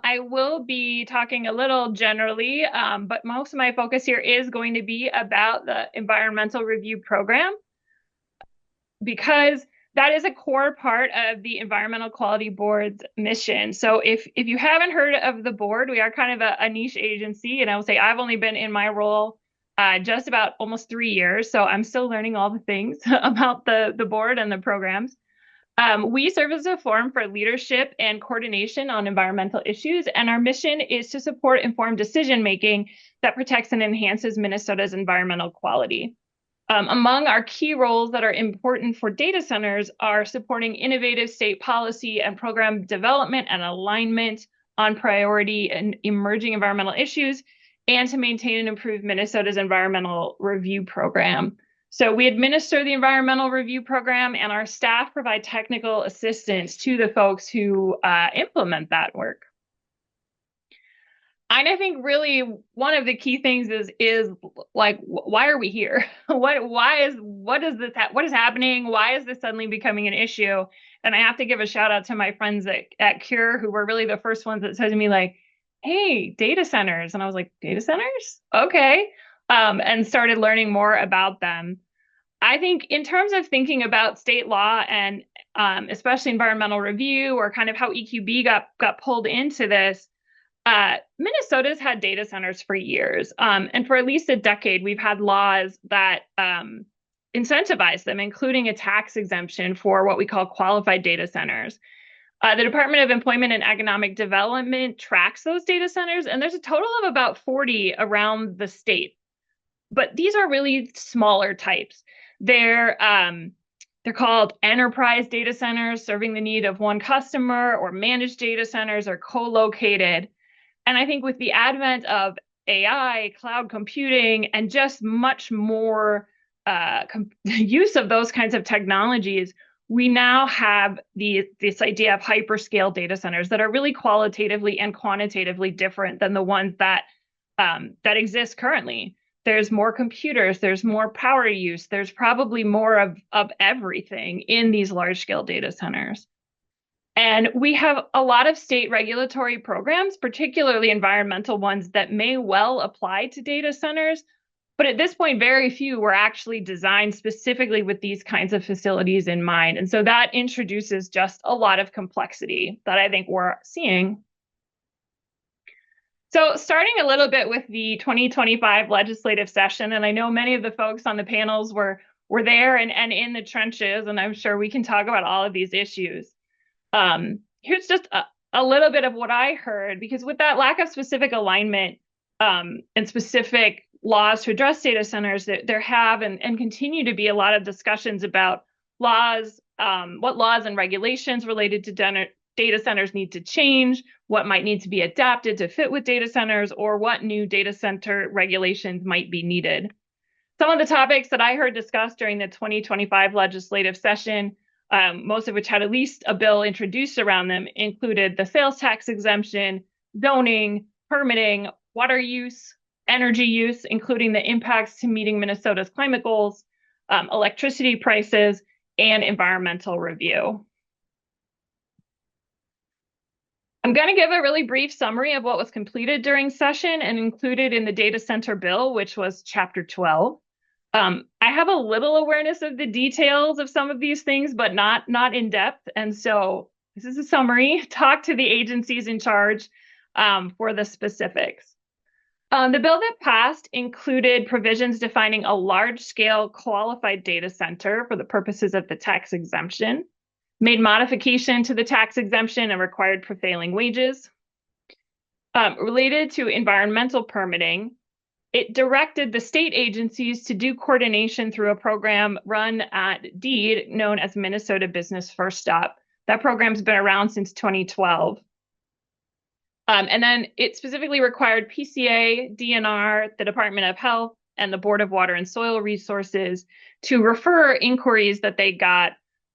I will be talking a little generally, but most of my focus here is going to be about the environmental review program because that is a core part of the Environmental Quality Board's mission. So if you haven't heard of the board, we are kind of a niche agency, and I will say I've only been in my role just about almost 3 years, so I'm still learning all the things about the board and the programs. We serve as a forum for leadership and coordination on environmental issues, and our mission is to support informed decision making that protects and enhances Minnesota's environmental quality. Among our key roles that are important for data centers are supporting innovative state policy and program development and alignment on priority and emerging environmental issues, and to maintain and improve Minnesota's environmental review program. So we administer the environmental review program, and our staff provide technical assistance to the folks who implement that work. And I think really one of the key things is like, why are we here? What is happening? Why is this suddenly becoming an issue? And I have to give a shout out to my friends at Cure, who were really the first ones that said to me like, hey, data centers. And I was like, data centers? Okay. And started learning more about them. I think in terms of thinking about state law and especially environmental review or kind of how EQB got pulled into this, Minnesota's had data centers for years. And for at least a decade, we've had laws that incentivize them, including a tax exemption for what we call qualified data centers. The Department of Employment and Economic Development tracks those data centers, and there's a total of about 40 around the state. But these are really smaller types. They're called enterprise data centers, serving the need of one customer, or managed data centers, or co-located. And I think with the advent of AI, cloud computing, and just much more use of those kinds of technologies, we now have this idea of hyperscale data centers that are really qualitatively and quantitatively different than the ones that exist currently. There's more computers, there's more power use, there's probably more of everything in these large-scale data centers. And we have a lot of state regulatory programs, particularly environmental ones, that may well apply to data centers. But at this point, very few were actually designed specifically with these kinds of facilities in mind. And so that introduces just a lot of complexity that I think we're seeing. So starting a little bit with the 2025 legislative session, and I know many of the folks on the panels were there and in the trenches, and I'm sure we can talk about all of these issues. Here's just a little bit of what I heard, because with that lack of specific alignment and specific laws to address data centers, there have and continue to be a lot of discussions about laws, what laws and regulations related to data centers need to change, what might need to be adapted to fit with data centers, or what new data center regulations might be needed. Some of the topics that I heard discussed during the 2025 legislative session, most of which had at least a bill introduced around them, included the sales tax exemption, zoning, permitting, water use, energy use, including the impacts to meeting Minnesota's climate goals, electricity prices, and environmental review. I'm going to give a really brief summary of what was completed during session and included in the data center bill, which was Chapter 12. I have a little awareness of the details of some of these things, but not in depth. And so this is a summary. Talk to the agencies in charge for the specifics. The bill that passed included provisions defining a large-scale qualified data center for the purposes of the tax exemption, made modification to the tax exemption and required prevailing wages. Related to environmental permitting, it directed the state agencies to do coordination through a program run at DEED known as Minnesota Business First Stop. That program's been around since 2012. And then it specifically required PCA, DNR, the Department of Health, and the Board of Water and Soil Resources to refer inquiries that they got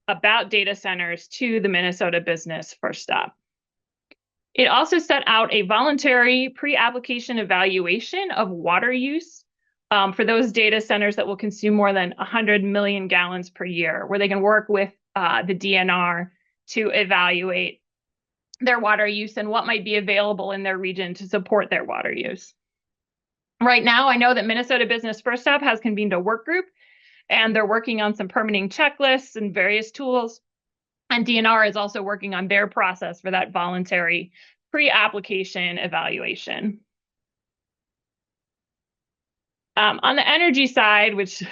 about data centers to the Minnesota Business First Stop. It also set out a voluntary pre-application evaluation of water use for those data centers that will consume more than 100 million gallons per year, where they can work with the DNR to evaluate their water use and what might be available in their region to support their water use. Right now, I know that Minnesota Business First Step has convened a work group, and they're working on some permitting checklists and various tools. And DNR is also working on their process for that voluntary pre-application evaluation. On the energy side, which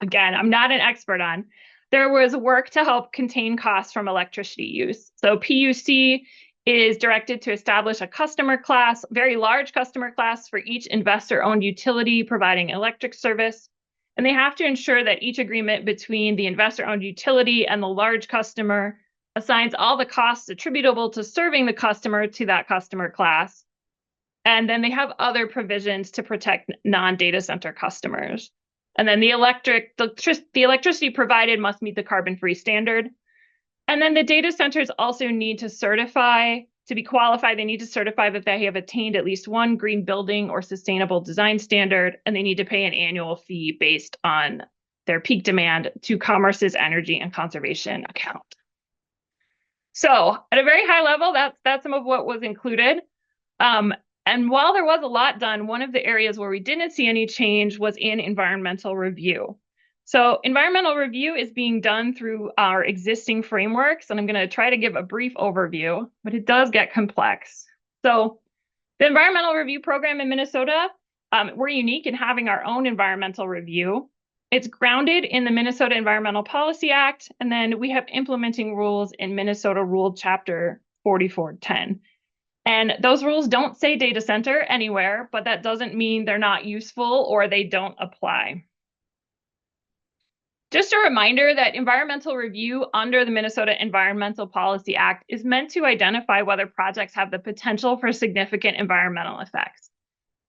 again, I'm not an expert on, there was work to help contain costs from electricity use. So PUC is directed to establish a customer class, very large customer class for each investor-owned utility providing electric service. And they have to ensure that each agreement between the investor-owned utility and the large customer assigns all the costs attributable to serving the customer to that customer class. And then they have other provisions to protect non-data center customers. And then the electricity provided must meet the carbon-free standard. And then the data centers also need to certify, to be qualified, they need to certify that they have attained at least one green building or sustainable design standard, and they need to pay an annual fee based on their peak demand to Commerce's Energy and Conservation account. So at a very high level, that's some of what was included. And while there was a lot done, one of the areas where we didn't see any change was in environmental review. So environmental review is being done through our existing frameworks, and I'm going to try to give a brief overview, but it does get complex. So the environmental review program in Minnesota, we're unique in having our own environmental review. It's grounded in the Minnesota Environmental Policy Act, and then we have implementing rules in Minnesota Rule Chapter 4410. And those rules don't say data center anywhere, but that doesn't mean they're not useful or they don't apply. Just a reminder that environmental review under the Minnesota Environmental Policy Act is meant to identify whether projects have the potential for significant environmental effects.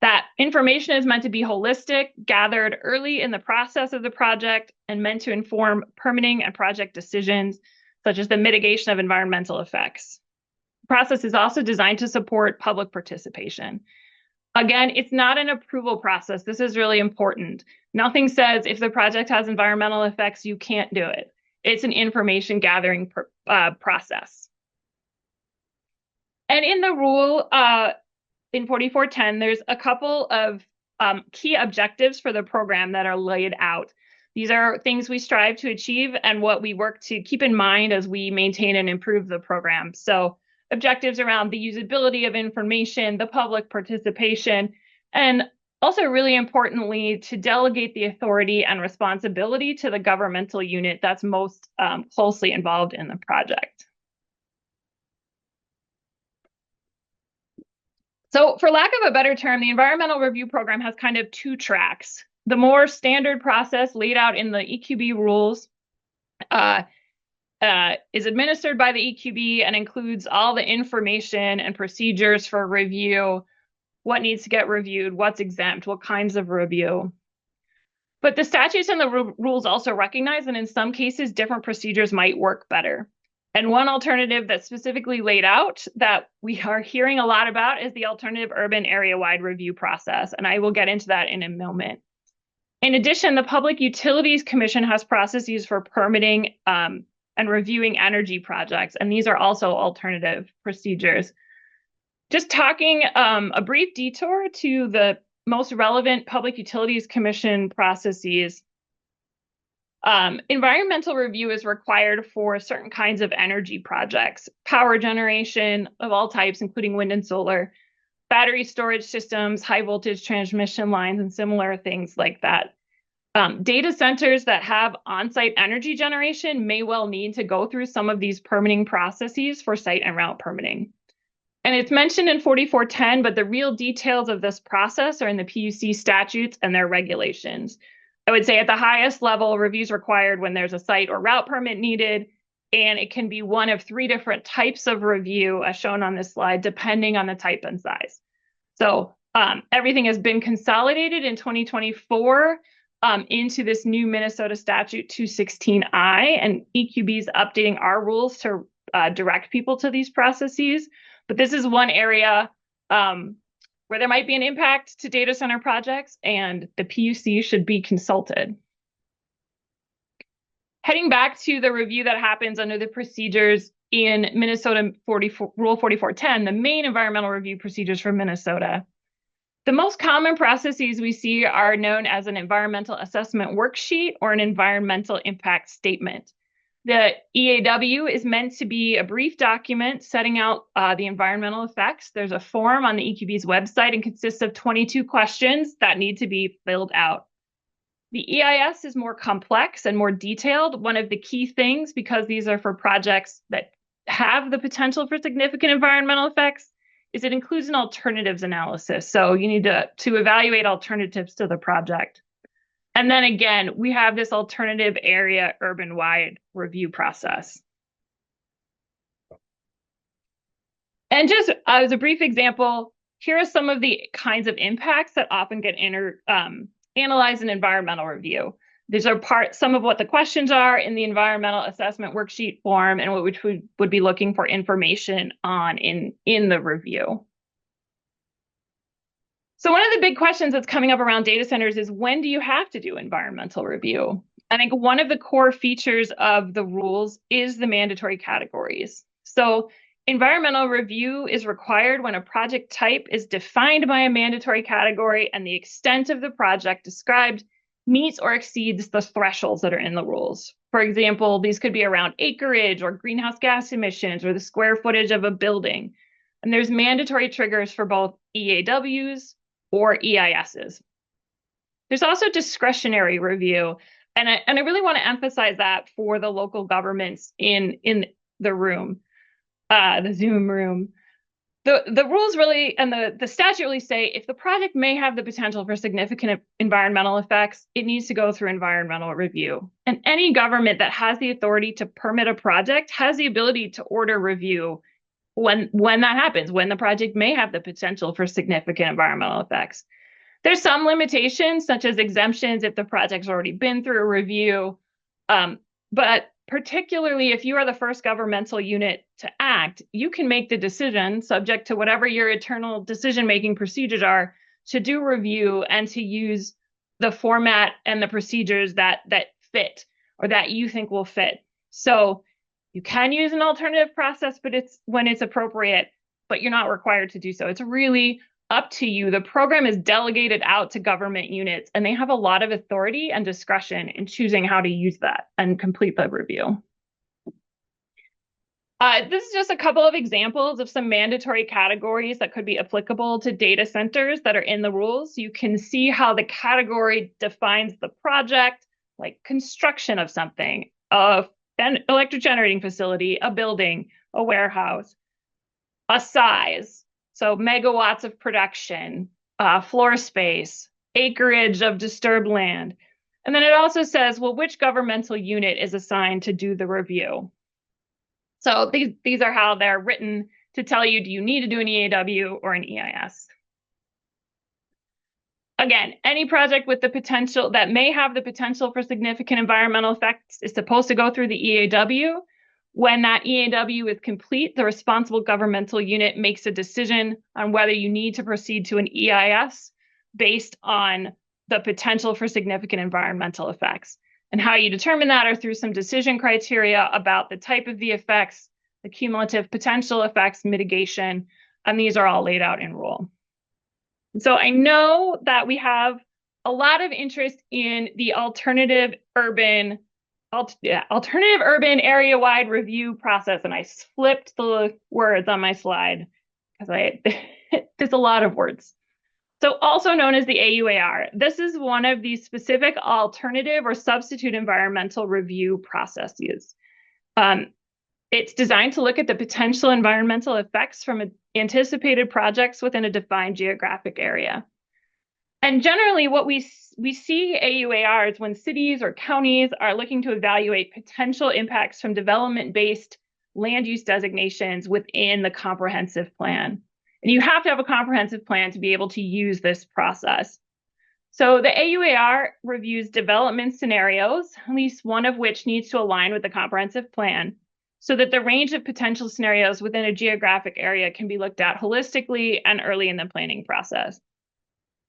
That information is meant to be holistic, gathered early in the process of the project, and meant to inform permitting and project decisions, such as the mitigation of environmental effects. The process is also designed to support public participation. Again, it's not an approval process. This is really important. Nothing says if the project has environmental effects, you can't do it. It's an information gathering process. And in the rule, in 4410, there's a couple of key objectives for the program that are laid out. These are things we strive to achieve and what we work to keep in mind as we maintain and improve the program. So objectives around the usability of information, the public participation, and also really importantly, to delegate the authority and responsibility to the governmental unit that's most closely involved in the project. So for lack of a better term, the environmental review program has kind of two tracks. The more standard process laid out in the EQB rules is administered by the EQB and includes all the information and procedures for review, what needs to get reviewed, what's exempt, what kinds of review. But the statutes and the rules also recognize that in some cases, different procedures might work better. And one alternative that's specifically laid out that we are hearing a lot about is the alternative urban area-wide review process. And I will get into that in a moment. In addition, the Public Utilities Commission has processes for permitting and reviewing energy projects, and these are also alternative procedures. Just talking a brief detour to the most relevant Public Utilities Commission processes. Environmental review is required for certain kinds of energy projects, power generation of all types, including wind and solar, battery storage systems, high voltage transmission lines, and similar things like that. Data centers that have on-site energy generation may well need to go through some of these permitting processes for site and route permitting. And it's mentioned in 4410, but the real details of this process are in the PUC statutes and their regulations. I would say at the highest level, reviews required when there's a site or route permit needed, and it can be one of 3 different types of review as shown on this slide, depending on the type and size. So everything has been consolidated in 2024 into this new Minnesota statute 216I, and EQB is updating our rules to direct people to these processes. But this is one area where there might be an impact to data center projects, and the PUC should be consulted. Heading back to the review that happens under the procedures in Minnesota Rule 4410, the main environmental review procedures for Minnesota. The most common processes we see are known as an environmental assessment worksheet or an environmental impact statement. The EAW is meant to be a brief document setting out the environmental effects. There's a form on the EQB's website and consists of 22 questions that need to be filled out. The EIS is more complex and more detailed. One of the key things, because these are for projects that have the potential for significant environmental effects, is it includes an alternatives analysis. So you need to evaluate alternatives to the project. And then again, we have this alternative area urban-wide review process. And just as a brief example, here are some of the kinds of impacts that often get analyzed in environmental review. These are some of what the questions are in the environmental assessment worksheet form and which we would be looking for information on in the review. So one of the big questions that's coming up around data centers is, when do you have to do environmental review? I think one of the core features of the rules is the mandatory categories. So environmental review is required when a project type is defined by a mandatory category and the extent of the project described meets or exceeds the thresholds that are in the rules. For example, these could be around acreage or greenhouse gas emissions or the square footage of a building. And there's mandatory triggers for both EAWs or EISs. There's also discretionary review. And I really want to emphasize that for the local governments in the room, the Zoom room. The rules really, and the statute really say, if the project may have the potential for significant environmental effects, it needs to go through environmental review. And any government that has the authority to permit a project has the ability to order review when that happens, when the project may have the potential for significant environmental effects. There's some limitations, such as exemptions if the project's already been through a review. But particularly if you are the first governmental unit to act, you can make the decision, subject to whatever your internal decision-making procedures are, to do review and to use the format and the procedures that fit or that you think will fit. So you can use an alternative process, but it's when it's appropriate, but you're not required to do so. It's really up to you. The program is delegated out to government units, and they have a lot of authority and discretion in choosing how to use that and complete the review. This is just a couple of examples of some mandatory categories that could be applicable to data centers that are in the rules. You can see how the category defines the project, like construction of something, an electric generating facility, a building, a warehouse, a size, so megawatts of production, floor space, acreage of disturbed land. And then it also says, well, which governmental unit is assigned to do the review? So these are how they're written to tell you, do you need to do an EAW or an EIS? Again, any project with the potential that may have the potential for significant environmental effects is supposed to go through the EAW. When that EAW is complete, the responsible governmental unit makes a decision on whether you need to proceed to an EIS based on the potential for significant environmental effects. And how you determine that are through some decision criteria about the type of the effects, the cumulative potential effects, mitigation, and these are all laid out in rule. So I know that we have a lot of interest in the alternative urban area-wide review process, and I flipped the words on my slide because there's a lot of words. So also known as the AUAR, this is one of the specific alternative or substitute environmental review processes. It's designed to look at the potential environmental effects from anticipated projects within a defined geographic area. And generally what we see AUARs when cities or counties are looking to evaluate potential impacts from development-based land use designations within the comprehensive plan. And you have to have a comprehensive plan to be able to use this process. So the AUAR reviews development scenarios, at least one of which needs to align with the comprehensive plan, so that the range of potential scenarios within a geographic area can be looked at holistically and early in the planning process.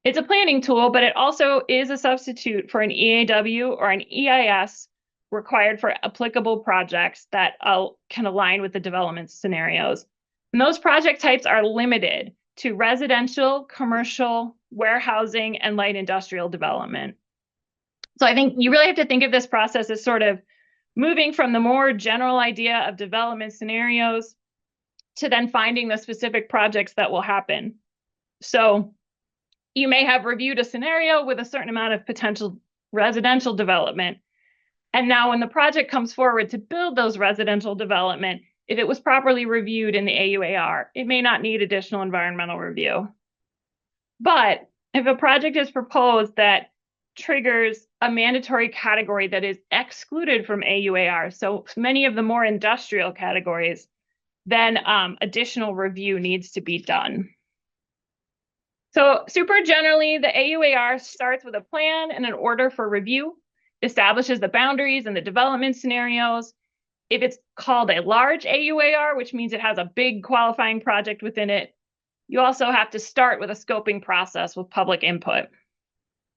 It's a planning tool, but it also is a substitute for an EAW or an EIS required for applicable projects that can align with the development scenarios. And those project types are limited to residential, commercial, warehousing, and light industrial development. So I think you really have to think of this process as sort of moving from the more general idea of development scenarios to then finding the specific projects that will happen. So you may have reviewed a scenario with a certain amount of potential residential development. And now when the project comes forward to build those residential development, if it was properly reviewed in the AUAR, it may not need additional environmental review. But if a project is proposed that triggers a mandatory category that is excluded from AUAR, so many of the more industrial categories, then additional review needs to be done. So super generally, the AUAR starts with a plan and an order for review, establishes the boundaries and the development scenarios. If it's called a large AUAR, which means it has a big qualifying project within it, you also have to start with a scoping process with public input.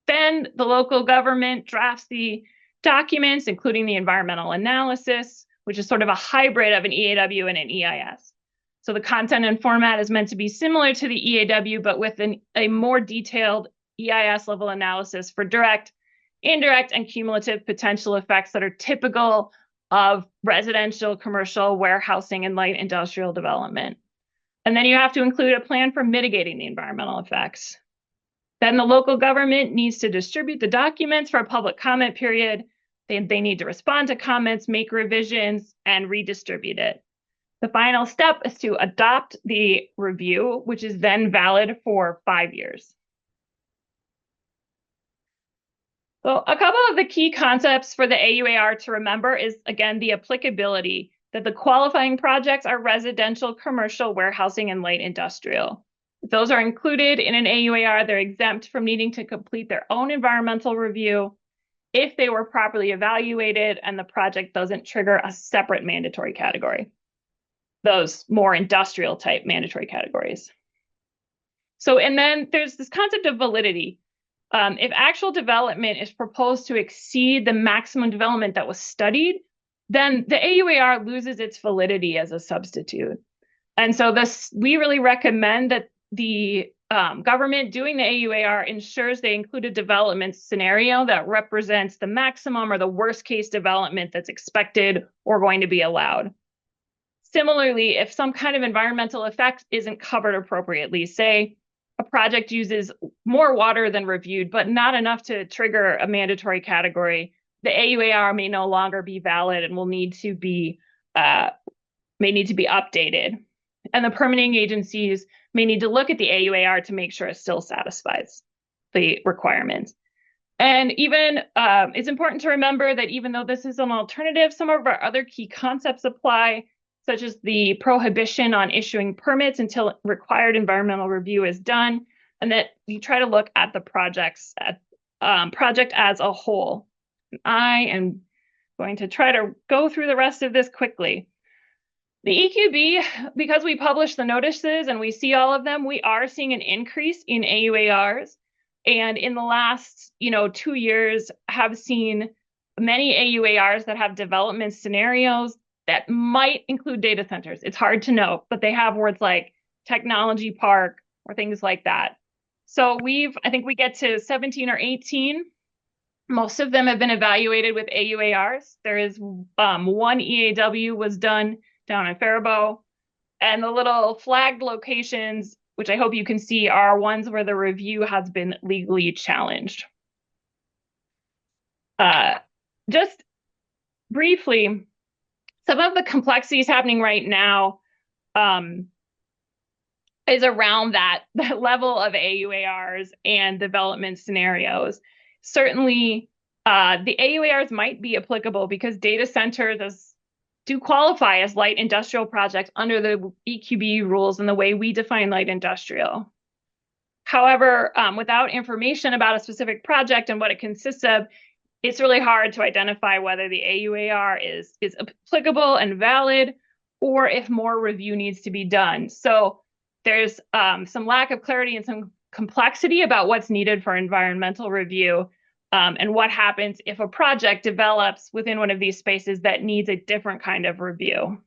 Then the local government drafts the documents, including the environmental analysis, which is sort of a hybrid of an EAW and an EIS. So the content and format is meant to be similar to the EAW, but with a more detailed EIS level analysis for direct, indirect, and cumulative potential effects that are typical of residential, commercial, warehousing, and light industrial development. And then you have to include a plan for mitigating the environmental effects. Then the local government needs to distribute the documents for a public comment period. They need to respond to comments, make revisions, and redistribute it. The final step is to adopt the review, which is then valid for 5 years. So a couple of the key concepts for the AUAR to remember is, again, the applicability, that the qualifying projects are residential, commercial, warehousing, and light industrial. If those are included in an AUAR, they're exempt from needing to complete their own environmental review if they were properly evaluated and the project doesn't trigger a separate mandatory category, those more industrial type mandatory categories. So, and then there's this concept of validity. If actual development is proposed to exceed the maximum development that was studied, then the AUAR loses its validity as a substitute. And so we really recommend that the government doing the AUAR ensures they include a development scenario that represents the maximum or the worst case development that's expected or going to be allowed. Similarly, if some kind of environmental effect isn't covered appropriately, say a project uses more water than reviewed, but not enough to trigger a mandatory category, the AUAR may no longer be valid and will need to be updated. And the permitting agencies may need to look at the AUAR to make sure it still satisfies the requirements. And even it's important to remember that even though this is an alternative, some of our other key concepts apply, such as the prohibition on issuing permits until required environmental review is done, and that you try to look at the project as a whole. I am going to try to go through the rest of this quickly. The EQB, because we publish the notices and we see all of them, we are seeing an increase in AUARs. And in the last 2 years, have seen many AUARs that have development scenarios that might include data centers. It's hard to know, but they have words like technology park or things like that. So I think we get to 17 or 18. Most of them have been evaluated with AUARs. There is one EAW was done down in Faribault, and the little flagged locations, which I hope you can see, are ones where the review has been legally challenged. Just briefly, some of the complexities happening right now is around that level of AUARs and development scenarios. Certainly, the AUARs might be applicable because data centers do qualify as light industrial projects under the EQB rules and the way we define light industrial. However, without information about a specific project and what it consists of, it's really hard to identify whether the AUAR is applicable and valid, or if more review needs to be done. So there's some lack of clarity and some complexity about what's needed for environmental review. and what happens if a project develops within one of these spaces that needs a different kind of review.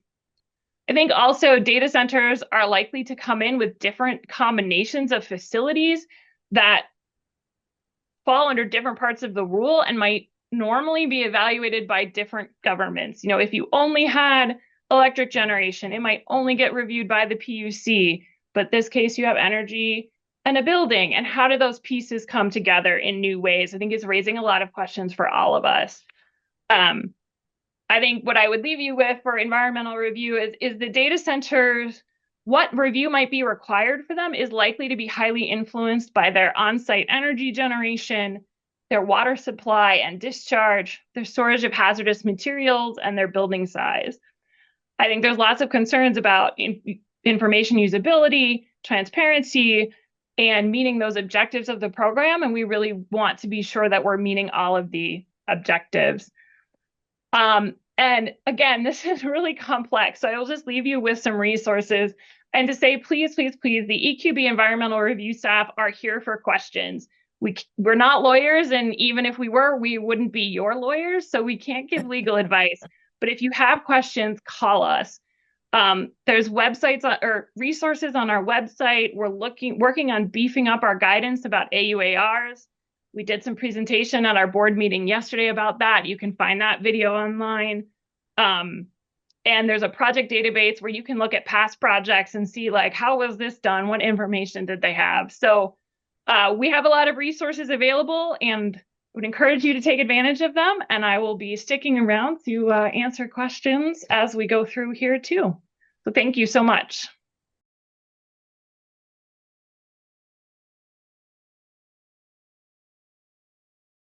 I think also data centers are likely to come in with different combinations of facilities that fall under different parts of the rule and might normally be evaluated by different governments. You know, if you only had electric generation, it might only get reviewed by the PUC, but this case you have energy and a building. And how do those pieces come together in new ways? I think it's raising a lot of questions for all of us. I think what I would leave you with for environmental review is the data centers, what review might be required for them is likely to be highly influenced by their on-site energy generation, their water supply and discharge, their storage of hazardous materials, and their building size. I think there's lots of concerns about information usability, transparency, and meeting those objectives of the program. And we really want to be sure that we're meeting all of the objectives. And again, this is really complex. So I will just leave you with some resources and to say, please, please, please, the EQB environmental review staff are here for questions. We're not lawyers, and even if we were, we wouldn't be your lawyers, so we can't give legal advice. But if you have questions, call us. There's websites or resources on our website. We're working on beefing up our guidance about AUARs. We did some presentation at our board meeting yesterday about that. You can find that video online. And there's a project database where you can look at past projects and see, like, how was this done? What information did they have? So we have a lot of resources available and would encourage you to take advantage of them. And I will be sticking around to answer questions as we go through here too. So thank you so much.